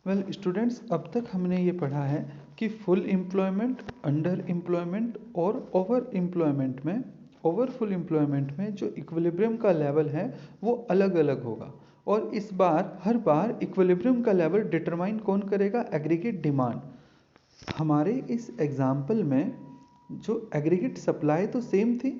Well students, अब तक हमने ये पढ़ा है कि फुल एम्प्लॉयमेंट, अंडर एम्प्लॉयमेंट और ओवर एम्प्लॉयमेंट में, ओवरफुल एम्प्लॉयमेंट में जो इक्विलिब्रियम का लेवल है वो अलग अलग होगा। और इस बार हर बार इक्विलिब्रियम का लेवल डिटरमाइन कौन करेगा? Aggregate demand. हमारे इस एग्जाम्पल में जो एग्रीगेट सप्लाई तो सेम थी,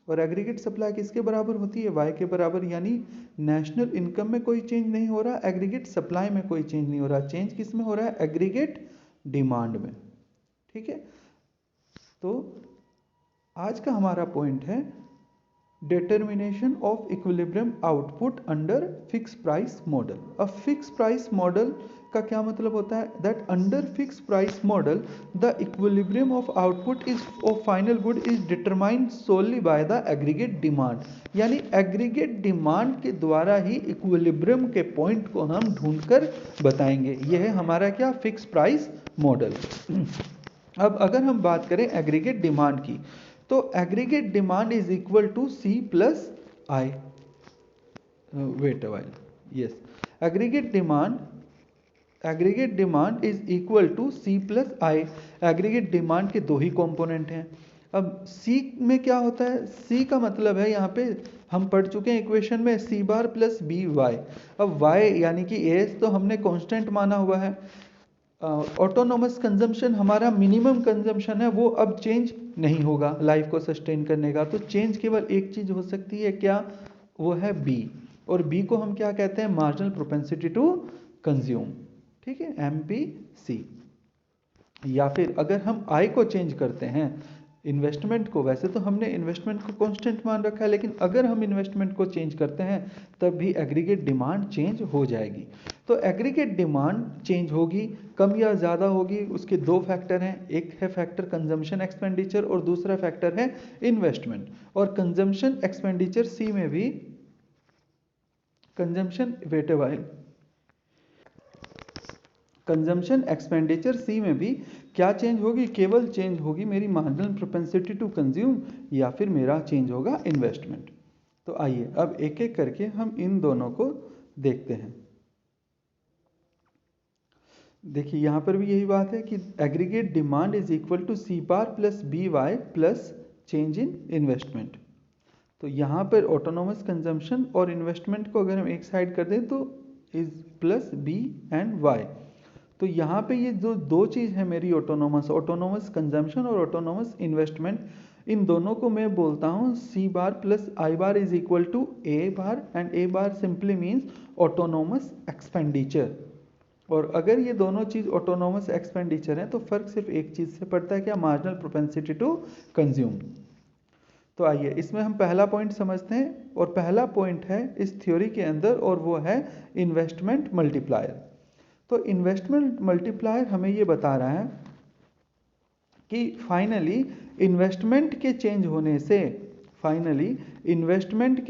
और एग्रीगेट सप्लाई किसके बराबर होती है? वाई के बराबर। यानी नेशनल इनकम में कोई चेंज नहीं हो रहा, एग्रीगेट सप्लाई में कोई चेंज नहीं हो रहा। चेंज किस में हो रहा है? एग्रीगेट डिमांड में। ठीक है, तो आज का हमारा पॉइंट है determination of equilibrium output under fix price model. अब फिक्स प्राइस मॉडल का क्या मतलब होता है? That under fix price model the equilibrium of output is of final good is determined solely by the aggregate demand. यानी aggregate demand के द्वारा ही equilibrium के पॉइंट को हम ढूंढकर बताएंगे। यह है हमारा क्या? Fix price model. अब अगर हम बात करें एग्रीगेट डिमांड की, तो aggregate demand is equal to C plus I. Wait a while, yes, aggregate demand is equal to C plus I. Aggregate demand के दो ही कंपोनेंट हैं। अब सी में क्या होता है? सी का मतलब है, यहाँ पे हम पढ़ चुके हैं इक्वेशन में, सी बार प्लस बी वाई। अब वाई यानी कि एस तो हमने कांस्टेंट माना हुआ है। ऑटोनोमस कंजम्पशन हमारा मिनिमम कंजम्पशन है, वो अब चेंज नहीं होगा लाइफ को सस्टेन करने का। तो चेंज केवल एक चीज हो सकती है, क्या? वो है बी। और बी को हम क्या कहते हैं? Marginal propensity to consume. ठीक है, MPC। या फिर अगर हम आई को चेंज करते हैं, इन्वेस्टमेंट को, वैसे तो हमने इन्वेस्टमेंट को कांस्टेंट मान रखा है, लेकिन अगर हम इन्वेस्टमेंट को चेंज करते हैं तब भी एग्रीगेट डिमांड चेंज हो जाएगी। तो एग्रीगेट डिमांड चेंज होगी, कम या ज़्यादा होगी। उसके दो फैक्टर हैं, एक है फैक्टर कंजम्पशन एक्सपेंडिचर और दूसरा फैक्टर है इन्वेस्टमेंट। और कंजम्पशन एक्सपेंडिचर सी में भी कंजम्पशन कंजम्पशन एक्सपेंडिचर सी में भी क्या चेंज होगी? केवल चेंज होगी मेरी मार्जिनल प्रोपेंसिटी टू कंज्यूम, या फिर मेरा चेंज होगा इन्वेस्टमेंट। तो आइए अब एक एक करके हम इन दोनों को देखते हैं। देखिए यहाँ पर भी यही बात है कि aggregate demand is equal to C bar plus B Y plus change in investment. तो यहाँ पर ऑटोनोमस कंजम्पशन और इन्वेस्टमेंट को अगर हम एक साइड कर दें तो is plus B and Y. तो यहाँ पे ये जो दो चीज़ है मेरी, ऑटोनोमस कंजम्पशन और ऑटोनोमस इन्वेस्टमेंट, इन दोनों को मैं बोलता हूँ C bar plus I bar is equal to A bar, and A bar simply means autonomous expenditure. और अगर ये दोनों चीज़ ऑटोनोमस एक्सपेंडिचर हैं तो फर्क सिर्फ एक चीज़ से पड़ता है, क्या? Marginal propensity to consume. तो आइए इसमें हम पहला पॉइंट समझते हैं, और पहला पॉइंट है इस थ्योरी के अंदर, और वो है इन्वेस्टमेंट मल्टीप्लायर। तो इन्वेस्टमेंट मल्टीप्लायर हमें ये बता रहा है कि फाइनली इन्वेस्टमेंट के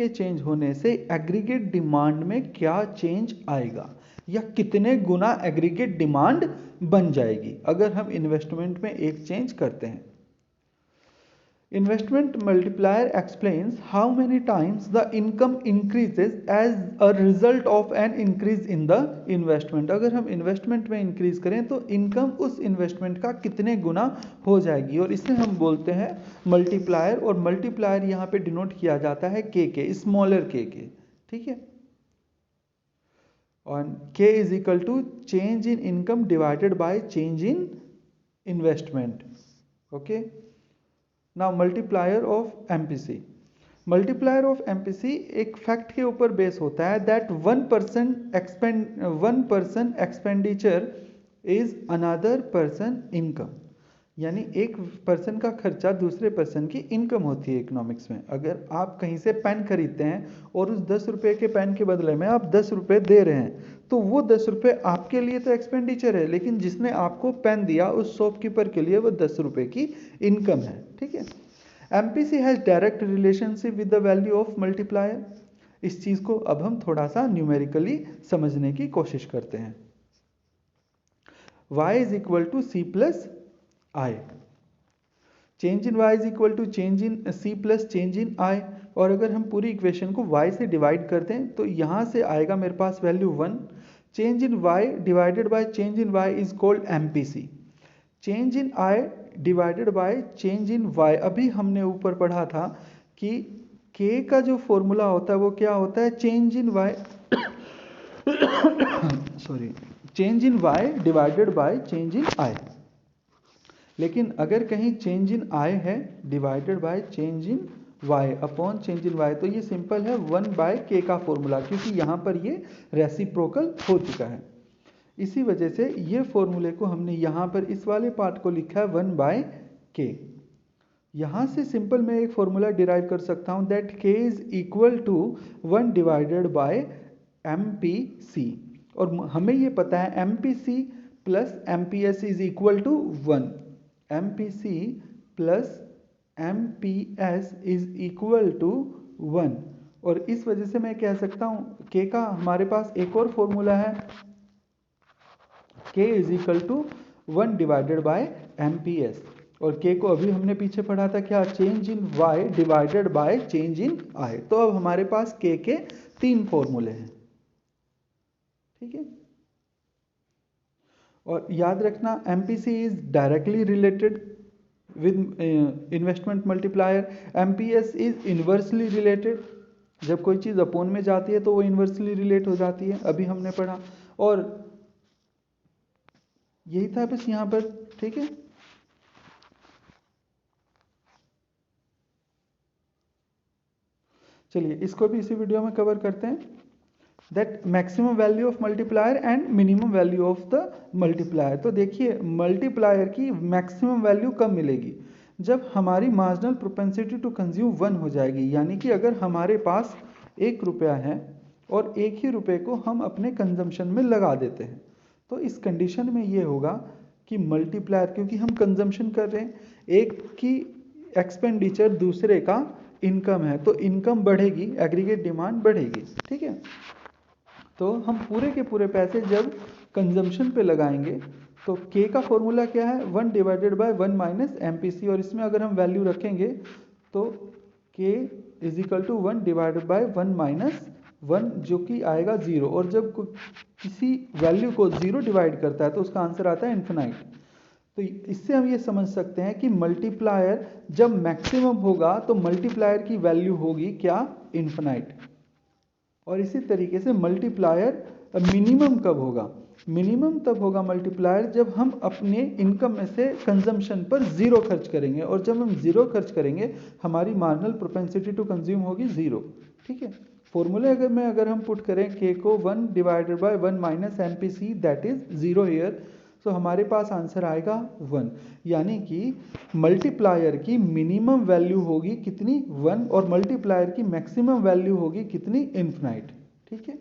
चेंज होने से एग्रीगेट डिमांड में क्या चेंज आएगा, या कितने गुना एग्रीगेट डिमांड बन जाएगी अगर हम इन्वेस्टमेंट में एक चेंज करते हैं। Investment multiplier explains how many times the income increases as a result of an increase in the investment। अगर हम इन्वेस्टमेंट में इंक्रीज करें तो इनकम उस इन्वेस्टमेंट का कितने गुना हो जाएगी, और इसे हम बोलते हैं मल्टीप्लायर। और मल्टीप्लायर यहाँ पे डिनोट किया जाता है के, स्मॉलर के। ठीक है, और K is equal to change in income divided by change in investment. Okay, now multiplier of MPC. Multiplier of MPC एक फैक्ट के ऊपर बेस होता है, that 1% expenditure is another person income. यानी एक पर्सन का खर्चा दूसरे पर्सन की इनकम होती है इकोनॉमिक्स में। अगर आप कहीं से पेन खरीदते हैं और उस 10 रुपये के पेन के बदले में आप 10 रुपये दे रहे हैं, तो वो 10 रुपये आपके लिए तो एक्सपेंडिचर है, लेकिन जिसने आपको पेन दिया उस शॉपकीपर के लिए वो 10 रुपये की इनकम है। ठीक है, MPC has direct relationship with the value of multiplier. इस चीज को अब हम थोड़ा सा न्यूमेरिकली समझने की कोशिश करते हैं। y is equal to C plus I, change in y is equal to change in c plus change in i। और अगर हम पूरी इक्वेशन को y से डिवाइड कर दें तो यहाँ से आएगा मेरे पास value 1, change in y divided by change in y is called MPC। Change in I divided by change in y, अभी हमने ऊपर पढ़ा था कि k का जो फॉर्मूला होता है वो क्या होता है, change in y sorry, change in y divided by change in I। लेकिन अगर कहीं चेंज इन I है divided by change in y upon change in y, तो ये सिंपल है 1/k का फॉर्मूला, क्योंकि यहाँ पर ये रेसिप्रोकल हो चुका है। इसी वजह से ये फॉर्मूले को हमने यहाँ पर इस वाले पार्ट को लिखा है 1/k। यहाँ से सिंपल मैं एक फॉर्मूला डिराइव कर सकता हूँ that k is equal to 1 divided by MPC, और हमें ये पता है MPC plus MPS is equal to 1। MPC plus MPS is equal to 1, और इस वजह से मैं कह सकता हूँ k का हमारे पास एक और फॉर्मूला है, k is equal to 1 divided by MPS, और k को अभी हमने पीछे पढ़ा था क्या, change in y divided by change in I। तो अब हमारे पास k के 3 फॉर्मूले हैं, ठीक है। और याद रखना MPC is directly related with investment multiplier, MPS is inversely related, जब कोई चीज़ अपोन में जाती है तो वो इन्वर्सली रिलेट हो जाती है, अभी हमने पढ़ा। और यही था बस यहाँ पर, ठीक है। चलिए इसको भी इसी वीडियो में कवर करते हैं, that maximum value of multiplier and minimum value of the multiplier. तो देखिए मल्टीप्लायर की मैक्सिमम वैल्यू कब मिलेगी, जब हमारी मार्जिनल प्रोपेंसिटी टू कंज्यूम 1 हो जाएगी, यानी कि अगर हमारे पास 1 रुपया है और 1 ही रुपये को हम अपने कंजम्पशन में लगा देते हैं, तो इस कंडीशन में ये होगा कि मल्टीप्लायर, क्योंकि हम कंजम्पशन कर रहे हैं, एक की एक्सपेंडिचर दूसरे का इनकम है, तो इनकम बढ़ेगी, एग्रीगेट डिमांड बढ़ेगी, ठीक है। तो हम पूरे के पूरे पैसे जब कंजम्पशन पे लगाएंगे तो k का फॉर्मूला क्या है, 1 डिवाइडेड बाय 1 माइनस MPC, और इसमें अगर हम वैल्यू रखेंगे तो k is equal to 1 divided by 1 minus 1, जो कि आएगा 0, और जब किसी वैल्यू को 0 डिवाइड करता है तो उसका आंसर आता है इन्फिनाइट। तो इससे हम ये समझ सकते हैं कि मल्टीप्लायर जब मैक्सिमम होगा तो मल्टीप्लायर की वैल्यू होगी क्या, इन्फिनाइट। और इसी तरीके से मल्टीप्लायर मिनिमम कब होगा, मिनिमम तब होगा मल्टीप्लायर जब हम अपने इनकम में से कंजम्पशन पर 0 खर्च करेंगे, और जब हम 0 खर्च करेंगे हमारी मार्जिनल प्रोपेंसिटी टू कंज्यूम होगी 0, ठीक है। फॉर्मूले अगर हम पुट करें k को 1 divided by 1 minus MPC that is 0 here, तो हमारे पास आंसर आएगा 1, यानी कि मल्टीप्लायर की मिनिमम वैल्यू होगी कितनी, 1, और मल्टीप्लायर की मैक्सिमम वैल्यू होगी कितनी, इन्फिनाइट, ठीक है।